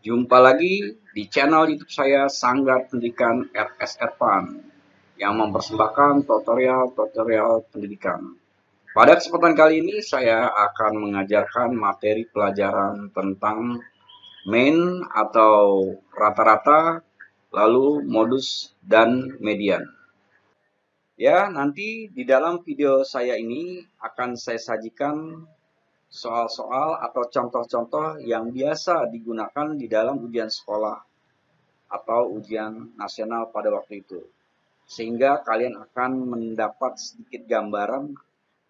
Jumpa lagi di channel YouTube saya Sanggar Pendidikan RS Ervan yang mempersembahkan tutorial pendidikan. Pada kesempatan kali ini saya akan mengajarkan materi pelajaran tentang mean atau rata-rata, lalu modus dan median. Ya, nanti di dalam video saya ini akan saya sajikan soal-soal atau contoh-contoh yang biasa digunakan di dalam ujian sekolah atau ujian nasional pada waktu itu. Sehingga kalian akan mendapat sedikit gambaran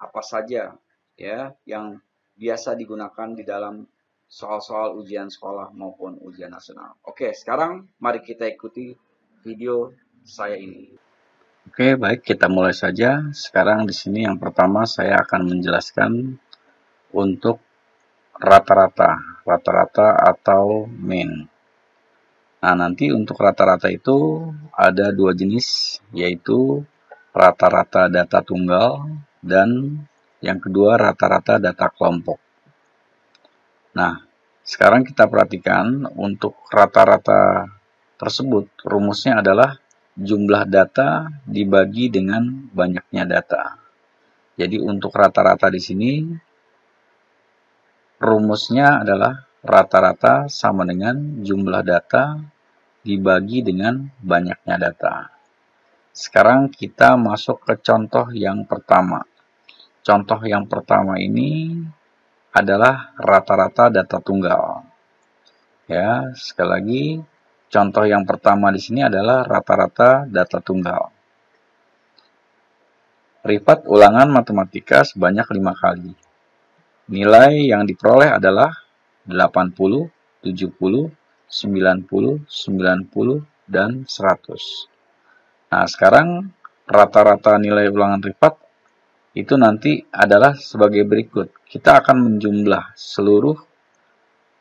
apa saja ya yang biasa digunakan di dalam soal-soal ujian sekolah maupun ujian nasional. Oke, sekarang mari kita ikuti video saya ini. Oke, baik, kita mulai saja. Sekarang di sini yang pertama saya akan menjelaskan untuk rata-rata atau mean. Nah, nanti untuk rata-rata itu ada dua jenis, yaitu rata-rata data tunggal dan yang kedua rata-rata data kelompok. Nah, sekarang kita perhatikan untuk rata-rata tersebut, rumusnya adalah jumlah data dibagi dengan banyaknya data. Jadi untuk rata-rata di sini, rumusnya adalah rata-rata sama dengan jumlah data dibagi dengan banyaknya data. Sekarang kita masuk ke contoh yang pertama. Contoh yang pertama ini adalah rata-rata data tunggal. Ya, sekali lagi, contoh yang pertama di sini adalah rata-rata data tunggal. Repeat ulangan matematika sebanyak 5 kali. Nilai yang diperoleh adalah 80, 70, 90, 90, dan 100. Nah, sekarang rata-rata nilai ulangan repeat itu nanti adalah sebagai berikut. Kita akan menjumlah seluruh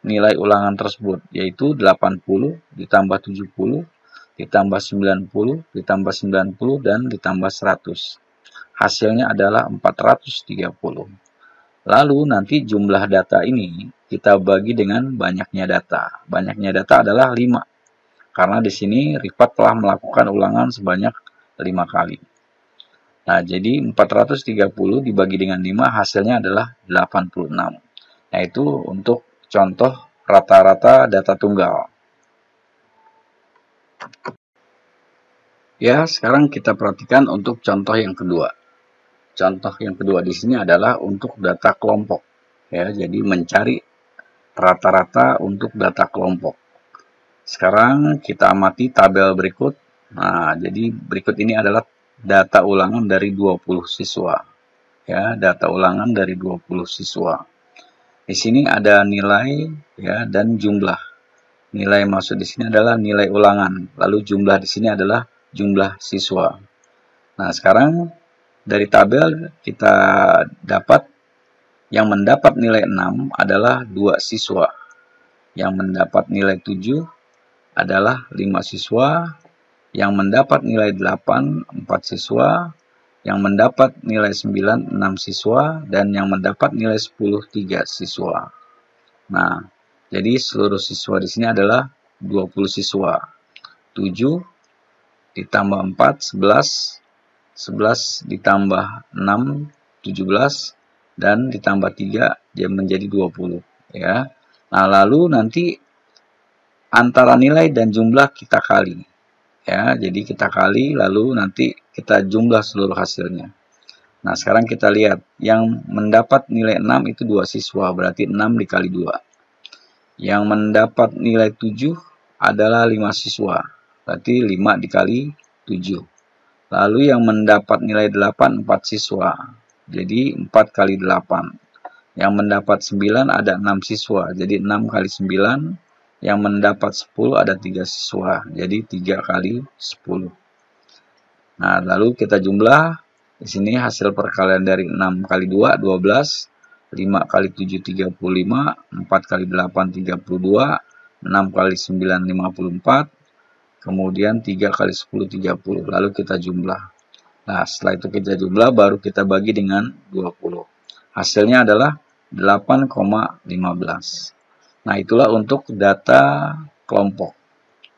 nilai ulangan tersebut, yaitu 80 ditambah 70, ditambah 90, ditambah 90, dan ditambah 100. Hasilnya adalah 430. Lalu nanti jumlah data ini kita bagi dengan banyaknya data. Banyaknya data adalah 5. Karena di sini repeat telah melakukan ulangan sebanyak 5 kali. Nah, jadi 430 dibagi dengan 5 hasilnya adalah 86. Nah, itu untuk contoh rata-rata data tunggal. Ya, sekarang kita perhatikan untuk contoh yang kedua. Contoh yang kedua di sini adalah untuk data kelompok. Ya, jadi mencari rata-rata untuk data kelompok. Sekarang kita amati tabel berikut. Nah, jadi berikut ini adalah data ulangan dari 20 siswa. Ya, data ulangan dari 20 siswa. Di sini ada nilai ya dan jumlah. Nilai maksud di sini adalah nilai ulangan. Lalu jumlah di sini adalah jumlah siswa. Nah, sekarang dari tabel kita dapat yang mendapat nilai 6 adalah 2 siswa. Yang mendapat nilai 7 adalah 5 siswa. Yang mendapat nilai 8, 4 siswa. Yang mendapat nilai 9, 6 siswa. Dan yang mendapat nilai 10, 3 siswa. Nah, jadi seluruh siswa di sini adalah 20 siswa. 7 ditambah 4, 11. 11 ditambah 6, 17. Dan ditambah 3, dia menjadi 20. Ya. Nah, lalu nanti antara nilai dan jumlah kita kali. Ya, jadi kita kali, lalu nanti kita jumlah seluruh hasilnya. Nah, sekarang kita lihat. Yang mendapat nilai 6 itu 2 siswa, berarti 6 dikali 2. Yang mendapat nilai 7 adalah 5 siswa, berarti 5 dikali 7. Lalu yang mendapat nilai 8, 4 siswa, jadi 4 kali 8. Yang mendapat 9 ada 6 siswa, jadi 6 kali 9. Yang mendapat 10 ada 3 siswa, jadi 3 kali 10. Nah, lalu kita jumlah. Di sini hasil perkalian dari 6 kali 2, 12. 5 kali 7, 35. 4 kali 8, 32. 6 kali 9, 54. Kemudian 3 kali 10, 30. Lalu kita jumlah. Nah, setelah itu kita jumlah, baru kita bagi dengan 20. Hasilnya adalah 8,15. Nah, itulah untuk data kelompok.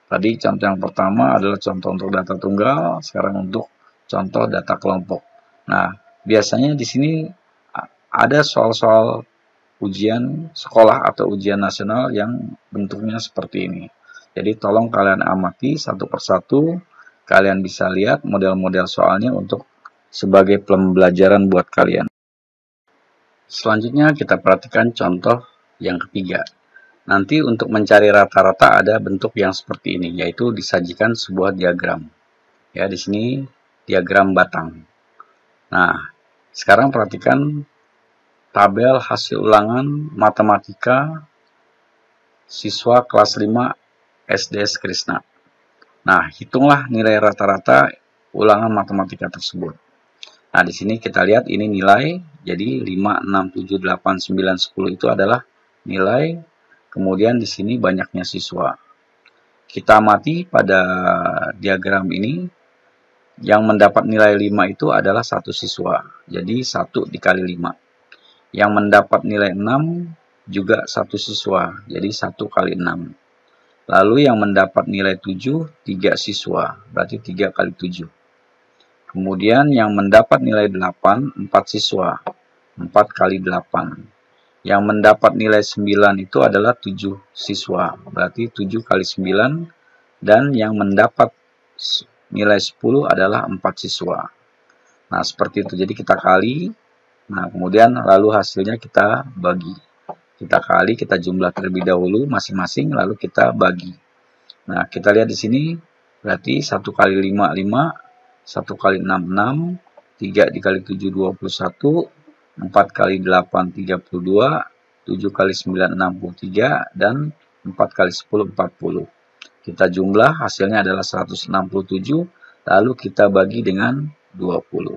Tadi contoh yang pertama adalah contoh untuk data tunggal, sekarang untuk contoh data kelompok. Nah, biasanya di sini ada soal-soal ujian sekolah atau ujian nasional yang bentuknya seperti ini. Jadi tolong kalian amati satu persatu, kalian bisa lihat model-model soalnya untuk sebagai pembelajaran buat kalian. Selanjutnya kita perhatikan contoh yang ketiga. Nanti untuk mencari rata-rata ada bentuk yang seperti ini, yaitu disajikan sebuah diagram. Ya, di sini diagram batang. Nah, sekarang perhatikan tabel hasil ulangan matematika siswa kelas 5 SDS Krishna. Nah, hitunglah nilai rata-rata ulangan matematika tersebut. Nah, di sini kita lihat ini nilai, jadi 5, 6, 7, 8, 9, 10 itu adalah nilai. Kemudian di sini banyaknya siswa. Kita amati pada diagram ini, yang mendapat nilai 5 itu adalah satu siswa. Jadi 1 dikali 5. Yang mendapat nilai 6 juga satu siswa. Jadi 1 kali 6. Lalu yang mendapat nilai 7, 3 siswa. Berarti 3 kali 7. Kemudian yang mendapat nilai 8, 4 siswa. 4 kali 8. Yang mendapat nilai 9 itu adalah 7 siswa, berarti 7 kali 9, dan yang mendapat nilai 10 adalah 4 siswa. Nah, seperti itu. Jadi kita kali, nah kemudian lalu hasilnya kita bagi. Kita kali, kita jumlah terlebih dahulu masing-masing, lalu kita bagi. Nah, kita lihat di sini, berarti 1 kali 5, 5, 1 kali 6, 6, 3 dikali 7, 21, 4 kali 8, 32, 7 kali 9, 63, dan 4 kali 10, 40. Kita jumlah, hasilnya adalah 167, lalu kita bagi dengan 20.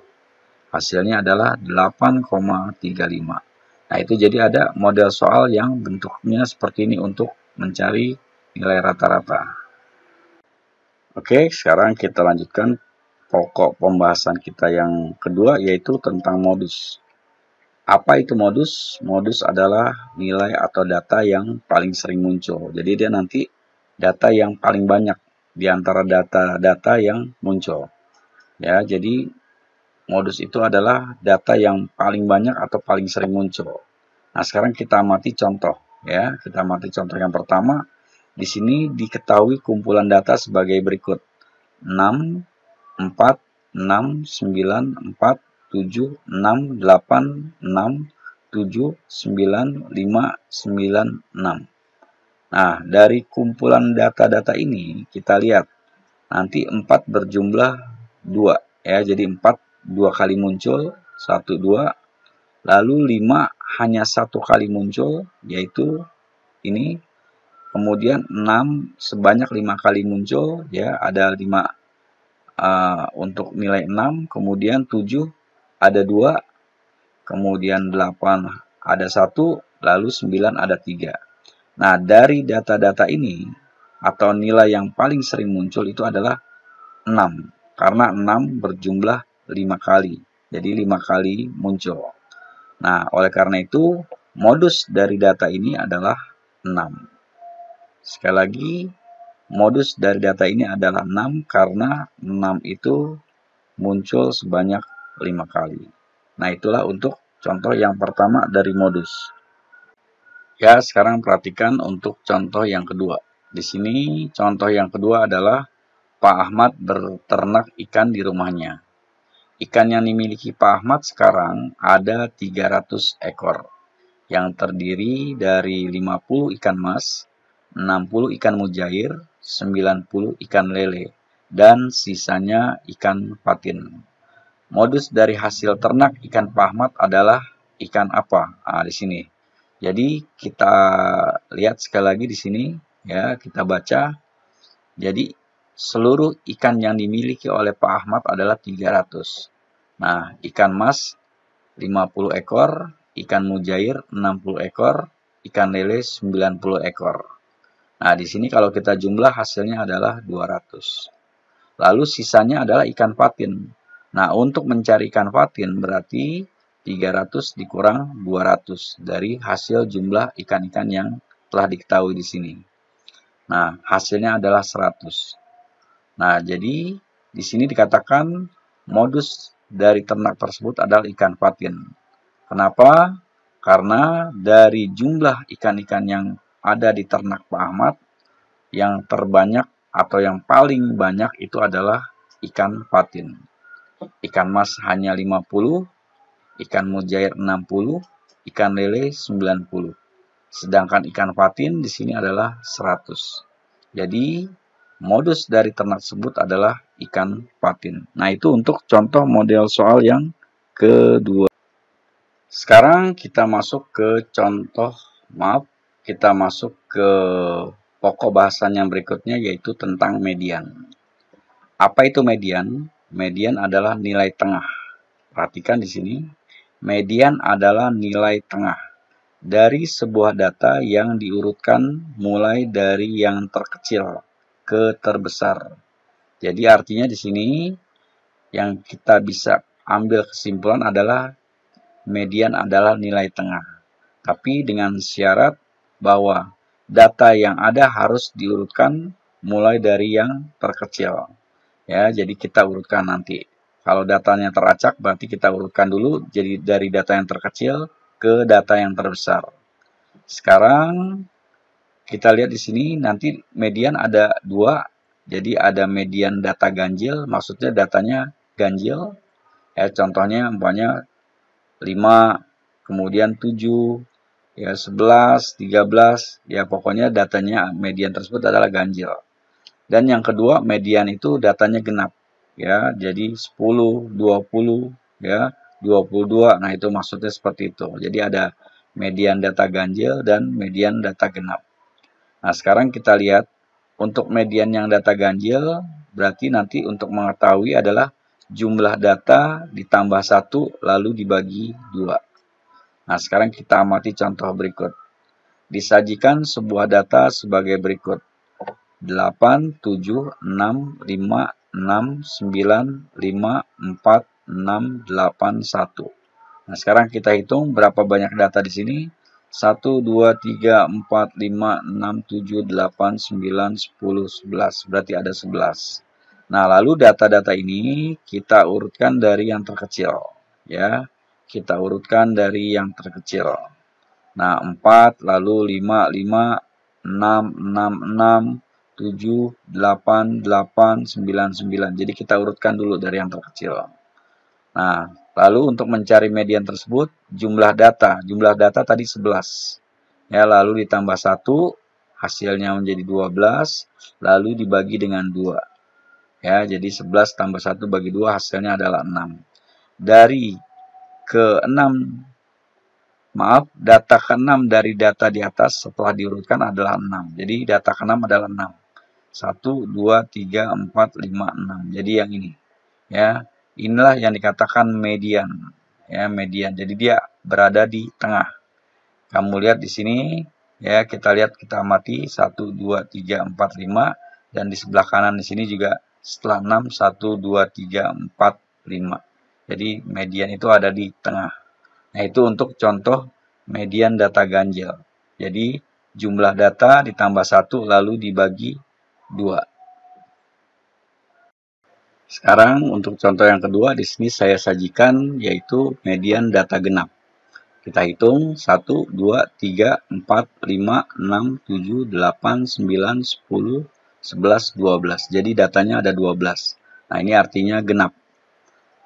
Hasilnya adalah 8,35. Nah, itu jadi ada model soal yang bentuknya seperti ini untuk mencari nilai rata-rata. Oke, sekarang kita lanjutkan pokok pembahasan kita yang kedua, yaitu tentang modus. Apa itu modus? Modus adalah nilai atau data yang paling sering muncul. Jadi dia nanti data yang paling banyak di antara data-data yang muncul. Ya, jadi modus itu adalah data yang paling banyak atau paling sering muncul. Nah, sekarang kita amati contoh, ya. Kita amati contoh yang pertama. Di sini diketahui kumpulan data sebagai berikut. 6, 4, 6, 9, 4, 7, 6, 8, 6, 7, 9, 5, 9, 6. Nah, dari kumpulan data-data ini, kita lihat, nanti 4 berjumlah 2. Ya, jadi 4 2 kali muncul, 1, 2. Lalu 5 hanya 1 kali muncul, yaitu ini. Kemudian 6 sebanyak 5 kali muncul, ya, ada 5 untuk nilai 6, kemudian 7 ada 2, kemudian 8 ada 1, lalu 9 ada 3. Nah, dari data-data ini, atau nilai yang paling sering muncul itu adalah 6, karena 6 berjumlah 5 kali, jadi 5 kali muncul. Nah, oleh karena itu, modus dari data ini adalah 6. Sekali lagi, modus dari data ini adalah 6 karena 6 itu muncul sebanyak 5 kali. Nah, itulah untuk contoh yang pertama dari modus. Ya, sekarang perhatikan untuk contoh yang kedua. Di sini contoh yang kedua adalah Pak Ahmad berternak ikan di rumahnya. Ikan yang dimiliki Pak Ahmad sekarang ada 300 ekor, yang terdiri dari 50 ikan mas, 60 ikan mujair, 90 ikan lele, dan sisanya ikan patin. Modus dari hasil ternak ikan Pak Ahmad adalah ikan apa? Nah, di sini. Jadi kita lihat sekali lagi di sini, ya, kita baca. Jadi seluruh ikan yang dimiliki oleh Pak Ahmad adalah 300. Nah, ikan mas 50 ekor, ikan mujair 60 ekor, ikan lele 90 ekor. Nah, di sini kalau kita jumlah hasilnya adalah 200. Lalu sisanya adalah ikan patin. Nah, untuk mencari ikan patin berarti 300 dikurang 200 dari hasil jumlah ikan-ikan yang telah diketahui di sini. Nah, hasilnya adalah 100. Nah, jadi di sini dikatakan modus dari ternak tersebut adalah ikan patin. Kenapa? Karena dari jumlah ikan-ikan yang ada di ternak Pak Ahmad, yang terbanyak atau yang paling banyak itu adalah ikan patin. Ikan mas hanya 50, ikan mujair 60, ikan lele 90. Sedangkan ikan patin di sini adalah 100. Jadi, modus dari ternak tersebut adalah ikan patin. Nah, itu untuk contoh model soal yang kedua. Sekarang kita masuk ke kita masuk ke pokok bahasan yang berikutnya, yaitu tentang median. Apa itu median? Median adalah nilai tengah. Perhatikan di sini, median adalah nilai tengah dari sebuah data yang diurutkan mulai dari yang terkecil ke terbesar. Jadi artinya di sini yang kita bisa ambil kesimpulan adalah median adalah nilai tengah. Tapi dengan syarat bahwa data yang ada harus diurutkan mulai dari yang terkecil. Ya, jadi kita urutkan nanti. Kalau datanya teracak berarti kita urutkan dulu jadi dari data yang terkecil ke data yang terbesar. Sekarang kita lihat di sini nanti median ada dua. Jadi ada median data ganjil, maksudnya datanya ganjil. Ya, contohnya umpamanya 5, kemudian 7, ya 11, 13, ya pokoknya datanya median tersebut adalah ganjil. Dan yang kedua, median itu datanya genap. Ya, jadi 10, 20, ya, 22. Nah, itu maksudnya seperti itu. Jadi ada median data ganjil dan median data genap. Nah, sekarang kita lihat untuk median yang data ganjil, berarti nanti untuk mengetahui adalah jumlah data ditambah 1 lalu dibagi 2. Nah, sekarang kita amati contoh berikut. Disajikan sebuah data sebagai berikut. 8, 7, 6, 5, 6, 9, 5, 4, 6, 8, 1. Nah, sekarang kita hitung berapa banyak data di sini. 1, 2, 3, 4, 5, 6, 7, 8, 9, 10, 11. Berarti ada 11. Nah, lalu data-data ini kita urutkan dari yang terkecil. Ya, kita urutkan dari yang terkecil. Nah, 4, lalu 5, 6, 6, 6, 7, 8, 8, 9, 9. Jadi kita urutkan dulu dari yang terkecil. Nah, lalu untuk mencari median tersebut, jumlah data tadi 11. Ya, lalu ditambah 1, hasilnya menjadi 12, lalu dibagi dengan 2. Ya, jadi 11 tambah 1 bagi 2 hasilnya adalah 6. Dari data ke-6 dari data di atas setelah diurutkan adalah 6. Jadi data ke-6 adalah 6. 1, 2, 3, 4, 5, 6. Jadi yang ini. Ya, inilah yang dikatakan median. Ya, median. Jadi dia berada di tengah. Kamu lihat di sini, ya kita lihat, kita amati 1, 2, 3, 4, 5. Dan di sebelah kanan di sini juga setelah 6, 1, 2, 3, 4, 5. Jadi median itu ada di tengah. Nah, itu untuk contoh median data ganjil. Jadi jumlah data ditambah 1 lalu dibagi 2. Sekarang untuk contoh yang kedua di sini saya sajikan yaitu median data genap. Kita hitung 1, 2, 3, 4, 5, 6, 7, 8, 9, 10, 11, 12. Jadi datanya ada 12. Nah, ini artinya genap.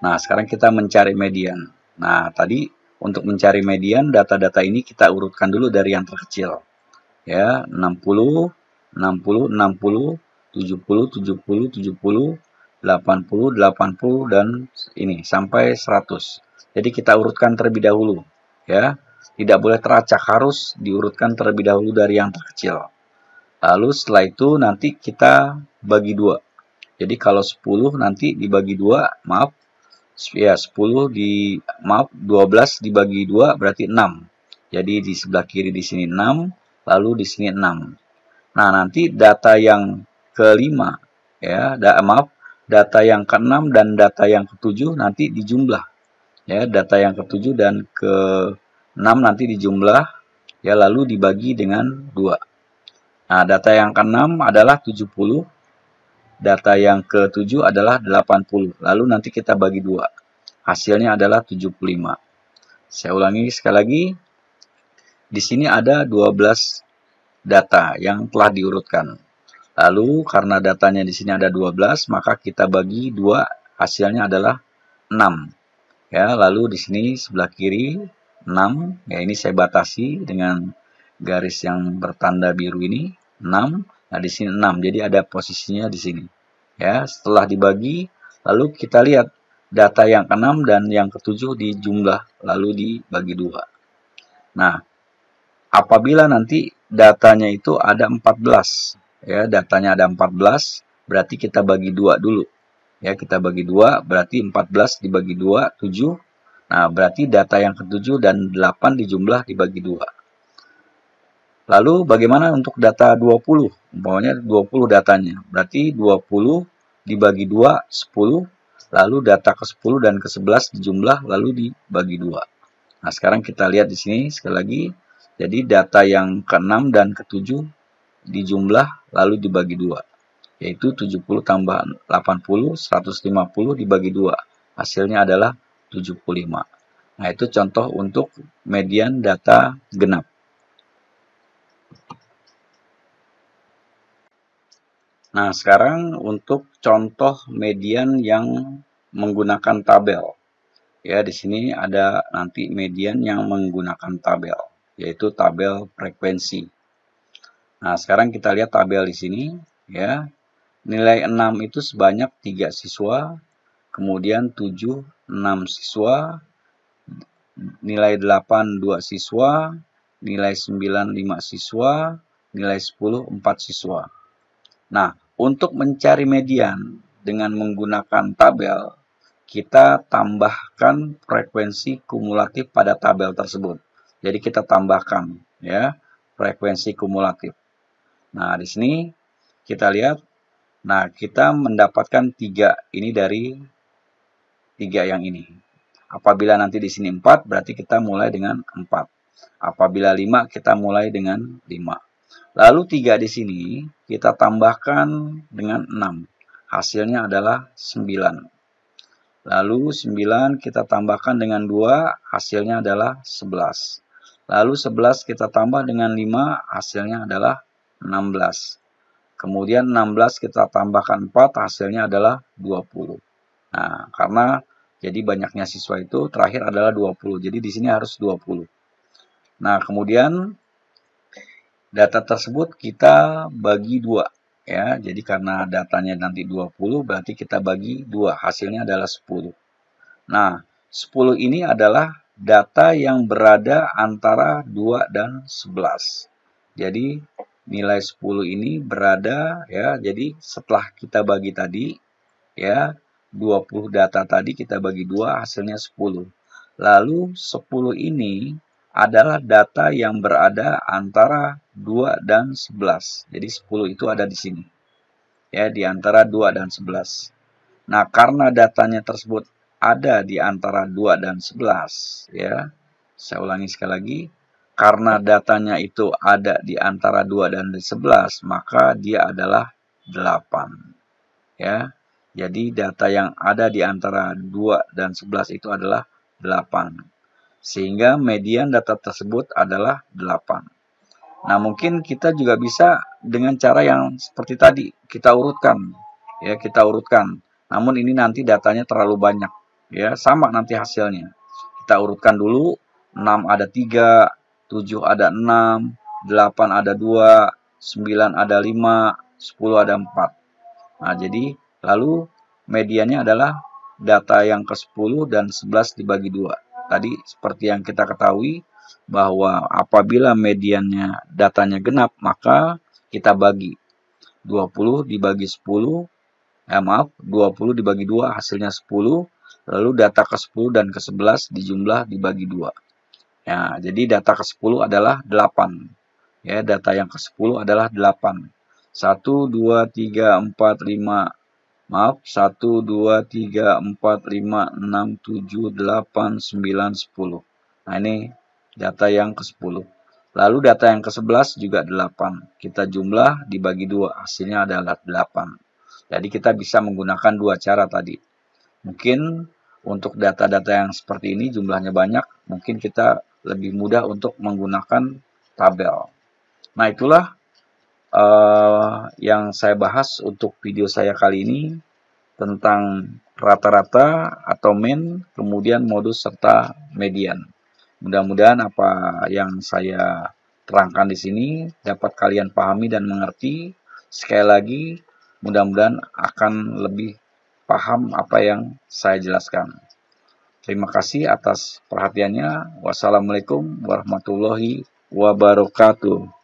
Nah, sekarang kita mencari median. Nah, tadi untuk mencari median data-data ini kita urutkan dulu dari yang terkecil. Ya, 60, 60, 60, 70, 70, 70, 80, 80 dan ini sampai 100. Jadi kita urutkan terlebih dahulu, ya. Tidak boleh teracak, harus diurutkan terlebih dahulu dari yang terkecil. Lalu setelah itu nanti kita bagi 2. Jadi kalau 10 nanti dibagi 2, maaf. Ya, 12 dibagi 2 berarti 6. Jadi di sebelah kiri di sini 6, lalu di sini 6. Nah, nanti data yang kelima, ya, data yang ke-6 dan data yang ke-7 nanti dijumlah. Ya, data yang ke-7 dan ke-6 nanti dijumlah. ya, lalu dibagi dengan 2. Nah, data yang ke-6 adalah 70, data yang ke-7 adalah 80. Lalu nanti kita bagi 2. Hasilnya adalah 75. Saya ulangi sekali lagi. Di sini ada 12 data yang telah diurutkan. Lalu karena datanya di sini ada 12, maka kita bagi 2, hasilnya adalah 6. Ya, lalu di sini sebelah kiri 6, ya ini saya batasi dengan garis yang bertanda biru ini 6. Nah, di sini 6. Jadi ada posisinya di sini. Ya, setelah dibagi, lalu kita lihat data yang ke-6 dan yang ke-7 dijumlah lalu dibagi 2. Nah, apabila nanti datanya itu ada 14, ya, datanya ada 14, berarti kita bagi 2 dulu. Ya, kita bagi 2, berarti 14 dibagi 2, 7. Nah, berarti data yang ke-7 dan 8 dijumlah dibagi 2. Lalu bagaimana untuk data 20? Umpamanya 20 datanya. Berarti 20 dibagi 2, 10. Lalu data ke-10 dan ke-11 dijumlah lalu dibagi 2. Nah, sekarang kita lihat di sini sekali lagi. Jadi data yang ke-6 dan ke-7 dijumlah lalu dibagi 2. Yaitu 70 tambah 80, 150 dibagi 2. Hasilnya adalah 75. Nah, itu contoh untuk median data genap. Nah, sekarang untuk contoh median yang menggunakan tabel. Ya, di sini ada nanti median yang menggunakan tabel, yaitu tabel frekuensi. Nah, sekarang kita lihat tabel di sini, ya. Nilai 6 itu sebanyak 3 siswa, kemudian 7, 6 siswa, nilai 8, 2 siswa, nilai 9, 5 siswa, nilai 10, 4 siswa. Nah, untuk mencari median dengan menggunakan tabel, kita tambahkan frekuensi kumulatif pada tabel tersebut. Jadi kita tambahkan ya frekuensi kumulatif. Nah, di sini kita lihat, nah kita mendapatkan 3 ini dari 3 yang ini. Apabila nanti di sini 4, berarti kita mulai dengan 4. Apabila 5, kita mulai dengan 5. Lalu 3 di sini kita tambahkan dengan 6. Hasilnya adalah 9. Lalu 9 kita tambahkan dengan 2, hasilnya adalah 11. Lalu 11 kita tambah dengan 5, hasilnya adalah 16. Kemudian 16 kita tambahkan 4, hasilnya adalah 20. Nah, karena jadi banyaknya siswa itu terakhir adalah 20. Jadi di sini harus 20. Nah, kemudian data tersebut kita bagi 2. Ya, jadi karena datanya nanti 20, berarti kita bagi 2. Hasilnya adalah 10. Nah, 10 ini adalah data yang berada antara 2 dan 11. Jadi, nilai 10 ini berada, ya, jadi setelah kita bagi tadi, ya, 20 data tadi kita bagi 2, hasilnya 10. Lalu 10 ini adalah data yang berada antara 2 dan 11. Jadi 10 itu ada di sini. Ya, di antara 2 dan 11. Nah, karena datanya tersebut ada di antara 2 dan 11, ya. Saya ulangi sekali lagi. Karena datanya itu ada di antara 2 dan 11, maka dia adalah 8. Ya. Jadi data yang ada di antara 2 dan 11 itu adalah 8. Sehingga median data tersebut adalah 8. Nah, mungkin kita juga bisa dengan cara yang seperti tadi, kita urutkan. Ya, kita urutkan. Namun ini nanti datanya terlalu banyak. Ya, sama nanti hasilnya. Kita urutkan dulu, 6 ada 3, 7 ada 6, 8 ada 2, 9 ada 5, 10 ada 4. Nah, jadi lalu mediannya adalah data yang ke-10 dan 11 dibagi 2. Tadi seperti yang kita ketahui bahwa apabila mediannya datanya genap, maka kita bagi 20 dibagi 10, 20 dibagi 2 hasilnya 10, lalu data ke-10 dan ke-11 dijumlah dibagi 2. Ya, jadi data ke-10 adalah 8. Ya, data yang ke-10 adalah 8. 1, 2, 3, 4, 5, 1, 2, 3, 4, 5, 6, 7, 8, 9, 10. Nah, ini data yang ke-10. Lalu data yang ke-11 juga 8. Kita jumlah dibagi 2, hasilnya adalah 8. Jadi kita bisa menggunakan dua cara tadi. Mungkin untuk data-data yang seperti ini jumlahnya banyak, mungkin kita lebih mudah untuk menggunakan tabel. Nah, itulah yang saya bahas untuk video saya kali ini tentang rata-rata atau mean, kemudian modus serta median. Mudah-mudahan apa yang saya terangkan di sini dapat kalian pahami dan mengerti. Sekali lagi, mudah-mudahan akan lebih paham apa yang saya jelaskan. Terima kasih atas perhatiannya. Wassalamualaikum warahmatullahi wabarakatuh.